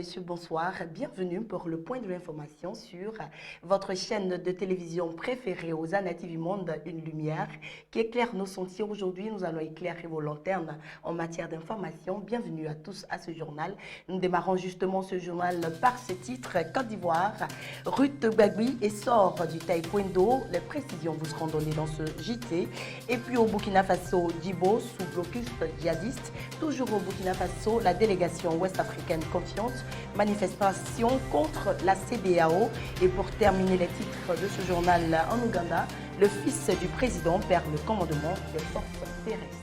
messieurs, bonsoir. Bienvenue pour le point de l'information sur votre chaîne de télévision préférée aux Anatis du monde, une lumière qui éclaire nos sentiers. Aujourd'hui, nous allons éclairer vos lanternes en matière d'information. Bienvenue à tous à ce journal. Nous démarrons justement ce journal par ce titre, Côte d'Ivoire, Ruth Gbagui essor du taekwondo. Les précisions vous seront données dans ce JT. Et puis au Burkina Faso, Djibo sous blocus djihadiste. Toujours au Burkina Faso, la délégation ouest-africaine confiante, manifestation contre la CEDEAO. Et pour terminer les titres de ce journal en Ouganda, le fils du président perd le commandement des forces terrestres.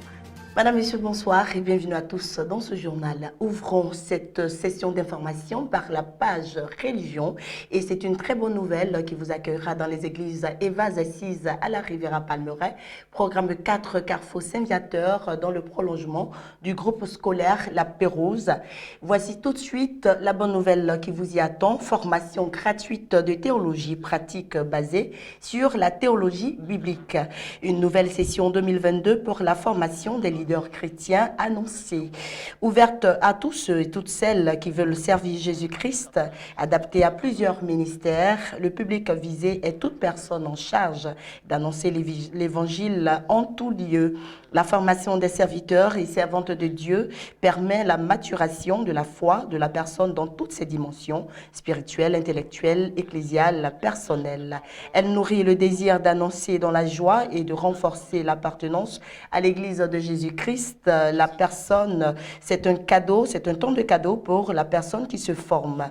Madame, Monsieur, bonsoir et bienvenue à tous dans ce journal. Ouvrons cette session d'information par la page religion et c'est une très bonne nouvelle qui vous accueillera dans les églises Evas assises à la Riviera Palmeraie, programme 4 Carrefour Saint-Viateur dans le prolongement du groupe scolaire La Pérouse. Voici tout de suite la bonne nouvelle qui vous y attend, formation gratuite de théologie pratique basée sur la théologie biblique. Une nouvelle session 2022 pour la formation des leaders chrétiens annoncés, ouverte à tous ceux et toutes celles qui veulent servir Jésus-Christ, adaptée à plusieurs ministères. Le public visé est toute personne en charge d'annoncer l'évangile en tout lieu. La formation des serviteurs et servantes de Dieu permet la maturation de la foi de la personne dans toutes ses dimensions, spirituelles, intellectuelles, ecclésiales, personnelles. Elle nourrit le désir d'annoncer dans la joie et de renforcer l'appartenance à l'Église de Jésus-Christ. La personne, c'est un cadeau, c'est un temps de cadeau pour la personne qui se forme.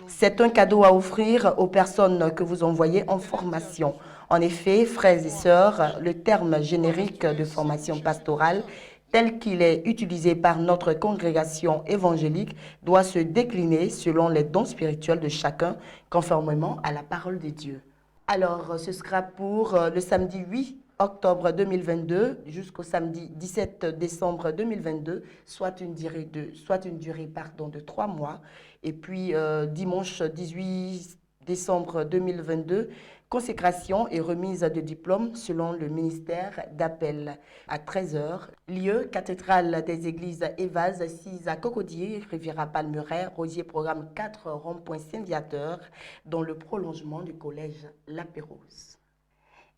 C'est un cadeau à offrir aux personnes que vous envoyez en formation. En effet, frères et sœurs, le terme générique de formation pastorale tel qu'il est utilisé par notre congrégation évangélique doit se décliner selon les dons spirituels de chacun, conformément à la parole de Dieu. Alors, ce sera pour le samedi 8 octobre 2022 jusqu'au samedi 17 décembre 2022, soit une durée de 3 mois. Et puis, dimanche 18 décembre 2022, consécration et remise de diplômes selon le ministère d'appel à 13h. Lieu, cathédrale des églises Evas, assise à Cocodier, Riviera Palmeraie, Rosier, programme 4, rond-point Saint-Viateur, dans le prolongement du collège La Pérouse.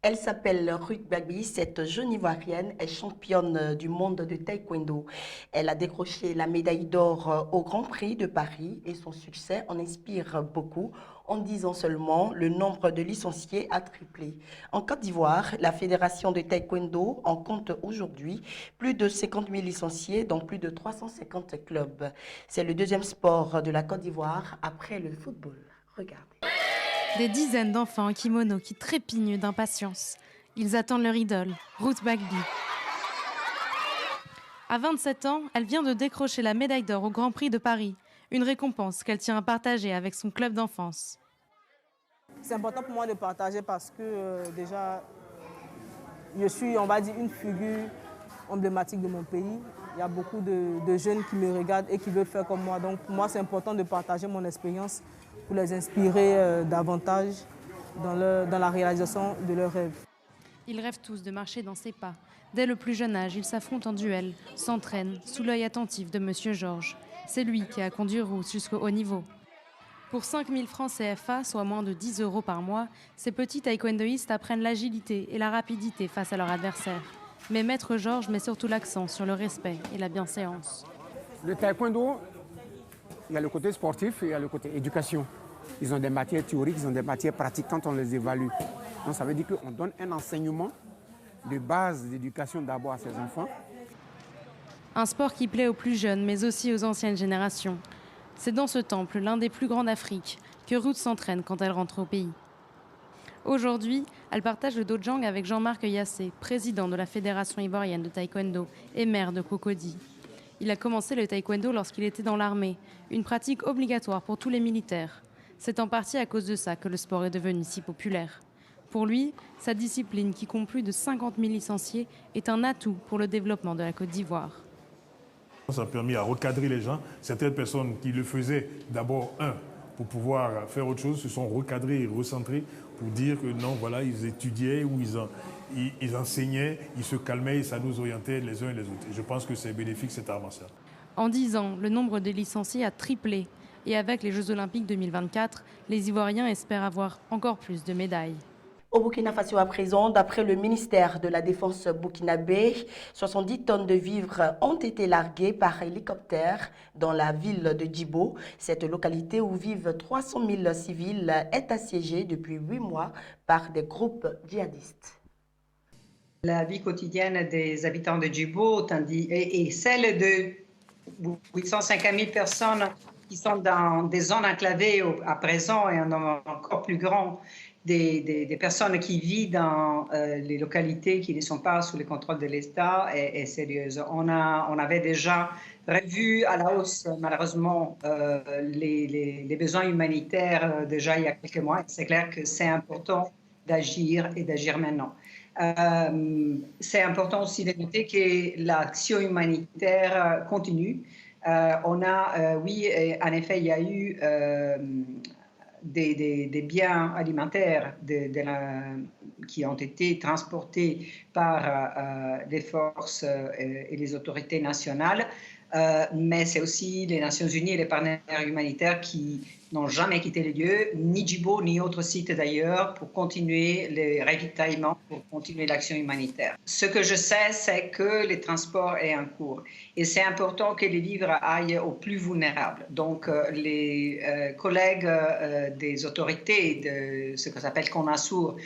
Elle s'appelle Ruth Gbagui, cette jeune Ivoirienne est championne du monde de taekwondo. Elle a décroché la médaille d'or au Grand Prix de Paris et son succès en inspire beaucoup. En 10 ans seulement, le nombre de licenciés a triplé. En Côte d'Ivoire, la Fédération de taekwondo en compte aujourd'hui plus de 50 000 licenciés dans plus de 350 clubs. C'est le deuxième sport de la Côte d'Ivoire après le football. Regardez. Des dizaines d'enfants en kimono qui trépignent d'impatience. Ils attendent leur idole, Ruth Gbagui. À 27 ans, elle vient de décrocher la médaille d'or au Grand Prix de Paris, une récompense qu'elle tient à partager avec son club d'enfance. C'est important pour moi de partager parce que déjà, je suis, on va dire, une figure emblématique de mon pays. Il y a beaucoup de jeunes qui me regardent et qui veulent faire comme moi. Donc pour moi, c'est important de partager mon expérience pour les inspirer davantage dans la réalisation de leurs rêves. Ils rêvent tous de marcher dans ses pas. Dès le plus jeune âge, ils s'affrontent en duel, s'entraînent sous l'œil attentif de Monsieur Georges. C'est lui qui a conduit Ruth jusqu'au haut niveau. Pour 5 000 francs CFA, soit moins de 10 € par mois, ces petits taekwondoïstes apprennent l'agilité et la rapidité face à leur adversaire. Mais Maître Georges met surtout l'accent sur le respect et la bienséance. Le taekwondo, il y a le côté sportif et il y a le côté éducation. Ils ont des matières théoriques, ils ont des matières pratiques quand on les évalue. Donc ça veut dire qu'on donne un enseignement de base d'éducation d'abord à ces enfants. Un sport qui plaît aux plus jeunes, mais aussi aux anciennes générations. C'est dans ce temple, l'un des plus grands d'Afrique, que Ruth s'entraîne quand elle rentre au pays. Aujourd'hui, elle partage le dojang avec Jean-Marc Yassé, président de la Fédération ivoirienne de taekwondo et maire de Cocody. Il a commencé le taekwondo lorsqu'il était dans l'armée, une pratique obligatoire pour tous les militaires. C'est en partie à cause de ça que le sport est devenu si populaire. Pour lui, sa discipline, qui compte plus de 50 000 licenciés, est un atout pour le développement de la Côte d'Ivoire. Ça a permis à recadrer les gens. Certaines personnes qui le faisaient d'abord, pour pouvoir faire autre chose, se sont recadrées et recentrées pour dire que non, voilà, ils étudiaient ou ils enseignaient, ils se calmaient et ça nous orientait les uns et les autres. Et je pense que c'est bénéfique cet art martial. En 10 ans, le nombre de licenciés a triplé. Et avec les Jeux Olympiques 2024, les Ivoiriens espèrent avoir encore plus de médailles. Au Burkina Faso à présent, d'après le ministère de la Défense burkinabé, 70 tonnes de vivres ont été larguées par hélicoptère dans la ville de Djibo. Cette localité où vivent 300 000 civils est assiégée depuis 8 mois par des groupes djihadistes. La vie quotidienne des habitants de Djibo et celle de 850 000 personnes qui sont dans des zones enclavées à présent et un nombre encore plus grand des personnes qui vivent dans les localités qui ne sont pas sous le contrôle de l'État est sérieuse. On avait déjà revu à la hausse, malheureusement, les besoins humanitaires déjà il y a quelques mois. C'est clair que c'est important d'agir et d'agir maintenant. C'est important aussi de noter que l'action humanitaire continue. Oui, en effet, il y a eu des biens alimentaires qui ont été transportés par les forces et les autorités nationales, mais c'est aussi les Nations Unies et les partenaires humanitaires qui n'ont jamais quitté les lieux, ni Djibo, ni autres sites d'ailleurs, pour continuer les ravitaillements, pour continuer l'action humanitaire. Ce que je sais, c'est que le transport est en cours. Et c'est important que les livres aillent aux plus vulnérables. Donc, les collègues des autorités, de ce que s'appelle CONASUR,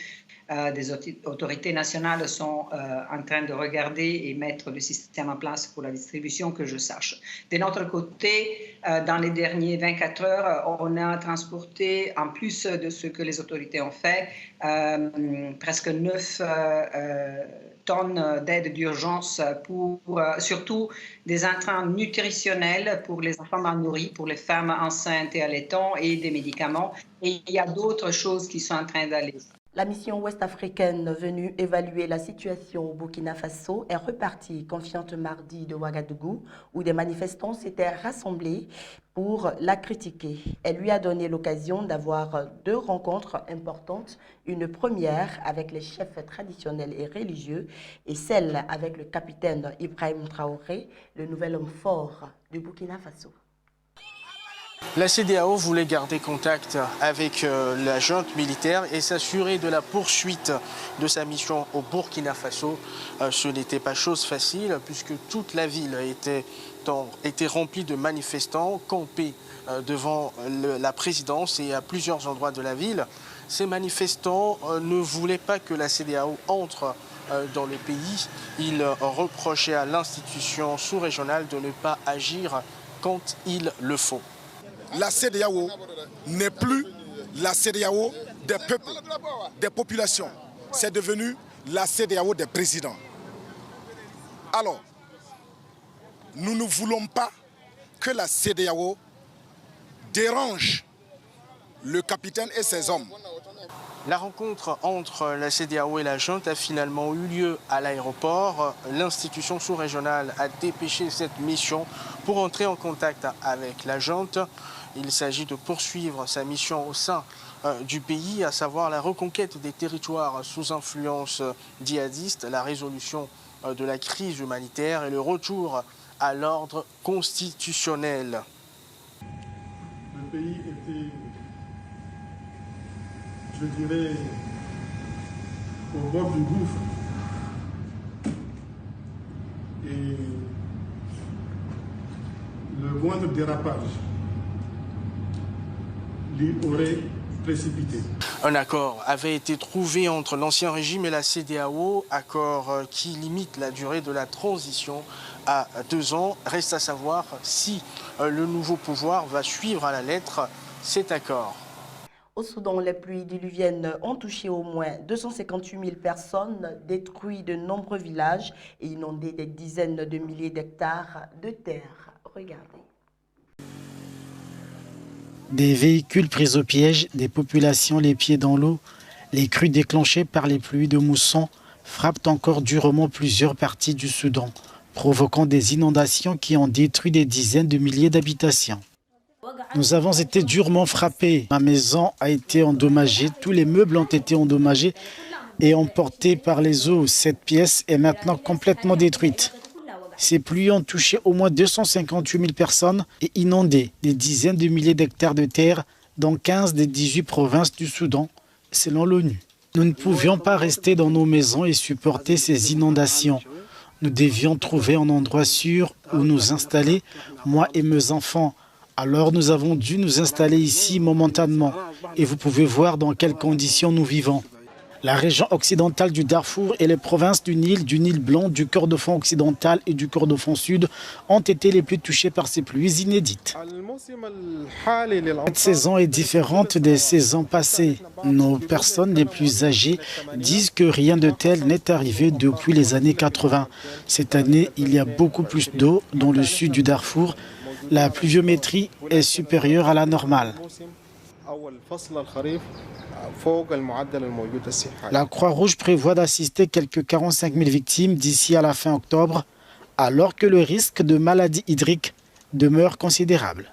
des autorités nationales sont en train de regarder et mettre le système en place pour la distribution, que je sache. De notre côté, dans les dernières 24 heures, on a transporté, en plus de ce que les autorités ont fait, presque 9 tonnes d'aide d'urgence pour surtout des intrants nutritionnels pour les enfants mal nourris, pour les femmes enceintes et allaitants et des médicaments. Et il y a d'autres choses qui sont en train d'aller. La mission ouest-africaine venue évaluer la situation au Burkina Faso est repartie confiante mardi de Ouagadougou, où des manifestants s'étaient rassemblés pour la critiquer. Elle lui a donné l'occasion d'avoir 2 rencontres importantes, une première avec les chefs traditionnels et religieux et celle avec le capitaine Ibrahim Traoré, le nouvel homme fort du Burkina Faso. La CEDEAO voulait garder contact avec la junte militaire et s'assurer de la poursuite de sa mission au Burkina Faso. Ce n'était pas chose facile puisque toute la ville était remplie de manifestants campés devant la présidence et à plusieurs endroits de la ville. Ces manifestants ne voulaient pas que la CEDEAO entre dans le pays. Ils reprochaient à l'institution sous-régionale de ne pas agir quand il le faut. La CEDEAO n'est plus la CEDEAO des peuples, des populations. C'est devenu la CEDEAO des présidents. Alors, nous ne voulons pas que la CEDEAO dérange le capitaine et ses hommes. La rencontre entre la CEDEAO et la junte a finalement eu lieu à l'aéroport. L'institution sous-régionale a dépêché cette mission pour entrer en contact avec la junte. Il s'agit de poursuivre sa mission au sein du pays, à savoir la reconquête des territoires sous influence djihadiste, la résolution de la crise humanitaire et le retour à l'ordre constitutionnel. Le pays était, je dirais, au bord du gouffre. Et le moindre dérapage lui aurait précipité. Un accord avait été trouvé entre l'ancien régime et la CEDEAO, accord qui limite la durée de la transition à 2 ans. Reste à savoir si le nouveau pouvoir va suivre à la lettre cet accord. Au Soudan, les pluies diluviennes ont touché au moins 258 000 personnes, détruit de nombreux villages et inondé des dizaines de milliers d'hectares de terre. Regardez. Des véhicules pris au piège, des populations les pieds dans l'eau, les crues déclenchées par les pluies de mousson frappent encore durement plusieurs parties du Soudan, provoquant des inondations qui ont détruit des dizaines de milliers d'habitations. Nous avons été durement frappés. Ma maison a été endommagée, tous les meubles ont été endommagés et emportés par les eaux. Cette pièce est maintenant complètement détruite. Ces pluies ont touché au moins 258 000 personnes et inondé des dizaines de milliers d'hectares de terre dans 15 des 18 provinces du Soudan, selon l'ONU. Nous ne pouvions pas rester dans nos maisons et supporter ces inondations. Nous devions trouver un endroit sûr où nous installer, moi et mes enfants. Alors nous avons dû nous installer ici momentanément et vous pouvez voir dans quelles conditions nous vivons. La région occidentale du Darfour et les provinces du Nil Blanc, du Kordofan occidental et du Kordofan sud ont été les plus touchées par ces pluies inédites. Cette saison est différente des saisons passées. Nos personnes les plus âgées disent que rien de tel n'est arrivé depuis les années 80. Cette année, il y a beaucoup plus d'eau dans le sud du Darfour. La pluviométrie est supérieure à la normale. La Croix-Rouge prévoit d'assister quelques 45 000 victimes d'ici à la fin octobre, alors que le risque de maladie hydrique demeure considérable.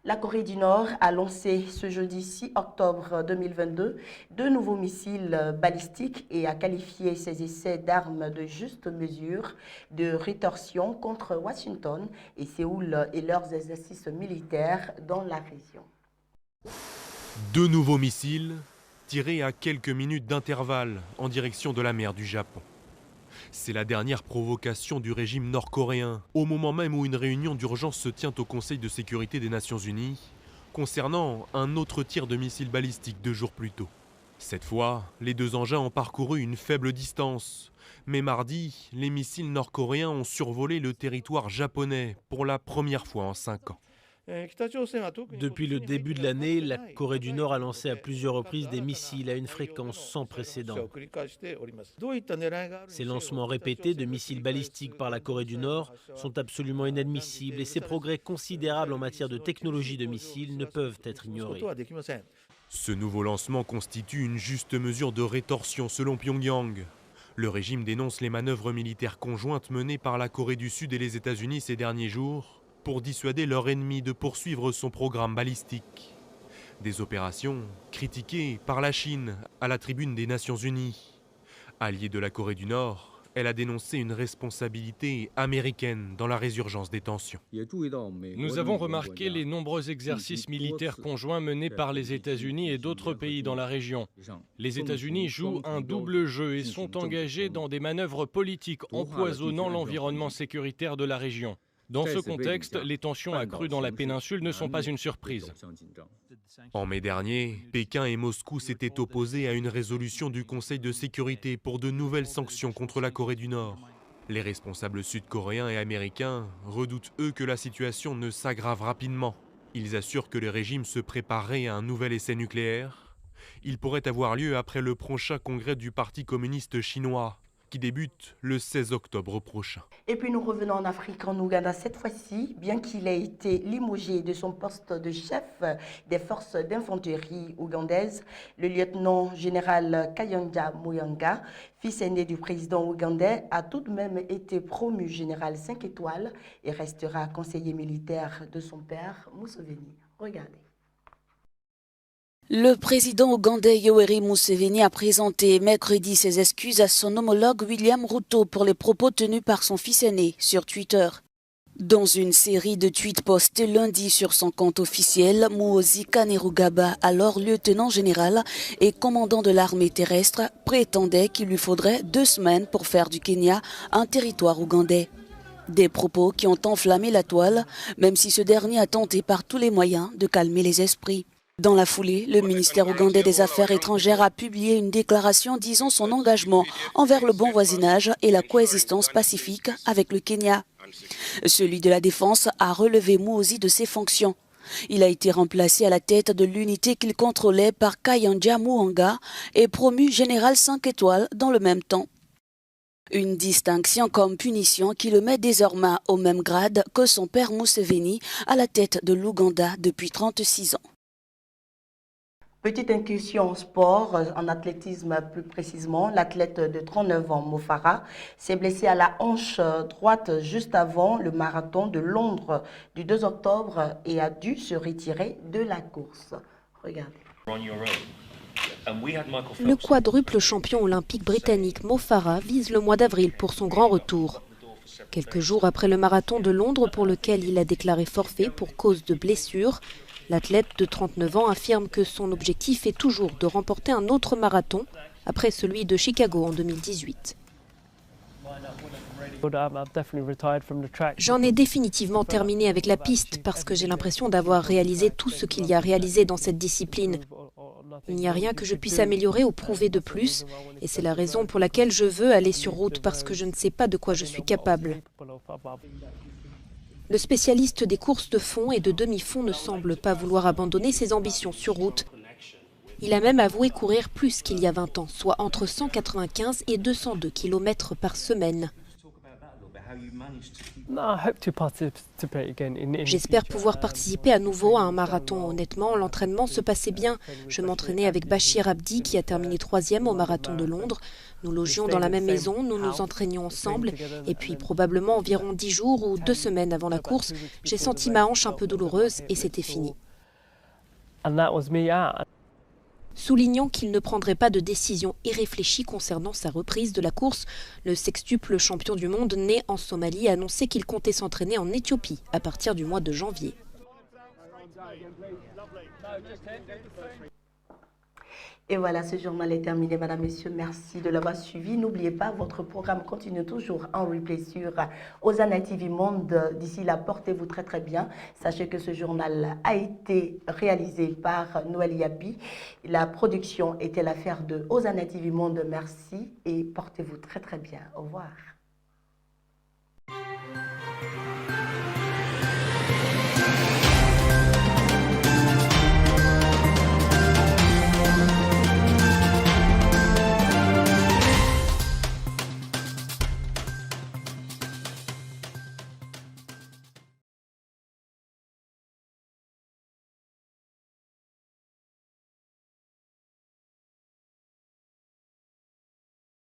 La Corée du Nord a lancé ce jeudi 6 octobre 2022 deux nouveaux missiles balistiques et a qualifié ces essais d'armes de juste mesure de rétorsion contre Washington et Séoul et leurs exercices militaires dans la région. Deux nouveaux missiles tirés à quelques minutes d'intervalle en direction de la mer du Japon. C'est la dernière provocation du régime nord-coréen, au moment même où une réunion d'urgence se tient au Conseil de sécurité des Nations Unies, concernant un autre tir de missiles balistiques 2 jours plus tôt. Cette fois, les deux engins ont parcouru une faible distance. Mais mardi, les missiles nord-coréens ont survolé le territoire japonais pour la première fois en 5 ans. Depuis le début de l'année, la Corée du Nord a lancé à plusieurs reprises des missiles à une fréquence sans précédent. Ces lancements répétés de missiles balistiques par la Corée du Nord sont absolument inadmissibles et ces progrès considérables en matière de technologie de missiles ne peuvent être ignorés. Ce nouveau lancement constitue une juste mesure de rétorsion selon Pyongyang. Le régime dénonce les manœuvres militaires conjointes menées par la Corée du Sud et les États-Unis ces derniers jours pour dissuader leur ennemi de poursuivre son programme balistique. Des opérations critiquées par la Chine à la tribune des Nations Unies. Alliée de la Corée du Nord, elle a dénoncé une responsabilité américaine dans la résurgence des tensions. Nous avons remarqué les nombreux exercices militaires conjoints menés par les États-Unis et d'autres pays dans la région. Les États-Unis jouent un double jeu et sont engagés dans des manœuvres politiques empoisonnant l'environnement sécuritaire de la région. Dans ce contexte, les tensions accrues dans la péninsule ne sont pas une surprise. En mai dernier, Pékin et Moscou s'étaient opposés à une résolution du Conseil de sécurité pour de nouvelles sanctions contre la Corée du Nord. Les responsables sud-coréens et américains redoutent eux que la situation ne s'aggrave rapidement. Ils assurent que le régime se préparerait à un nouvel essai nucléaire. Il pourrait avoir lieu après le prochain congrès du Parti communiste chinois, qui débute le 16 octobre prochain. Et puis nous revenons en Afrique, en Ouganda cette fois-ci, bien qu'il ait été limogé de son poste de chef des forces d'infanterie ougandaises, le lieutenant-général Kayanja Muyanga, fils aîné du président ougandais, a tout de même été promu général 5 étoiles et restera conseiller militaire de son père, Museveni. Regardez. Le président ougandais Yoweri Museveni a présenté mercredi ses excuses à son homologue William Ruto pour les propos tenus par son fils aîné sur Twitter. Dans une série de tweets postés lundi sur son compte officiel, Muhoozi Kainerugaba, alors lieutenant général et commandant de l'armée terrestre, prétendait qu'il lui faudrait 2 semaines pour faire du Kenya un territoire ougandais. Des propos qui ont enflammé la toile, même si ce dernier a tenté par tous les moyens de calmer les esprits. Dans la foulée, le ministère ougandais des Affaires étrangères a publié une déclaration disant son engagement envers le bon voisinage et la coexistence pacifique avec le Kenya. Celui de la Défense a relevé Muhoozi de ses fonctions. Il a été remplacé à la tête de l'unité qu'il contrôlait par Kayanja Muyanga et promu général 5 étoiles dans le même temps. Une distinction comme punition qui le met désormais au même grade que son père Museveni à la tête de l'Ouganda depuis 36 ans. Petite incursion en sport, en athlétisme plus précisément, l'athlète de 39 ans, Mo Farah, s'est blessé à la hanche droite juste avant le marathon de Londres du 2 octobre et a dû se retirer de la course. Regardez. Le quadruple champion olympique britannique Mo Farah vise le mois d'avril pour son grand retour. Quelques jours après le marathon de Londres pour lequel il a déclaré forfait pour cause de blessure, l'athlète de 39 ans affirme que son objectif est toujours de remporter un autre marathon après celui de Chicago en 2018. J'en ai définitivement terminé avec la piste parce que j'ai l'impression d'avoir réalisé tout ce qu'il y a réalisé dans cette discipline. Il n'y a rien que je puisse améliorer ou prouver de plus et c'est la raison pour laquelle je veux aller sur route parce que je ne sais pas de quoi je suis capable. Le spécialiste des courses de fond et de demi-fond ne semble pas vouloir abandonner ses ambitions sur route. Il a même avoué courir plus qu'il y a 20 ans, soit entre 195 et 202 km par semaine. J'espère pouvoir participer à nouveau à un marathon. Honnêtement, l'entraînement se passait bien. Je m'entraînais avec Bachir Abdi qui a terminé 3e au marathon de Londres. Nous logions dans la même maison, nous nous entraînions ensemble. Et puis probablement environ 10 jours ou 2 semaines avant la course, j'ai senti ma hanche un peu douloureuse et c'était fini. Soulignant qu'il ne prendrait pas de décision irréfléchie concernant sa reprise de la course, le sextuple champion du monde né en Somalie a annoncé qu'il comptait s'entraîner en Éthiopie à partir du mois de janvier. Et voilà, ce journal est terminé, Madame, Messieurs. Merci de l'avoir suivi. N'oubliez pas, votre programme continue toujours en replay sur Hosanna TV Monde. D'ici là, portez-vous très très bien. Sachez que ce journal a été réalisé par Noël Yapi. La production était l'affaire de Hosanna TV Monde. Merci et portez-vous très très bien. Au revoir.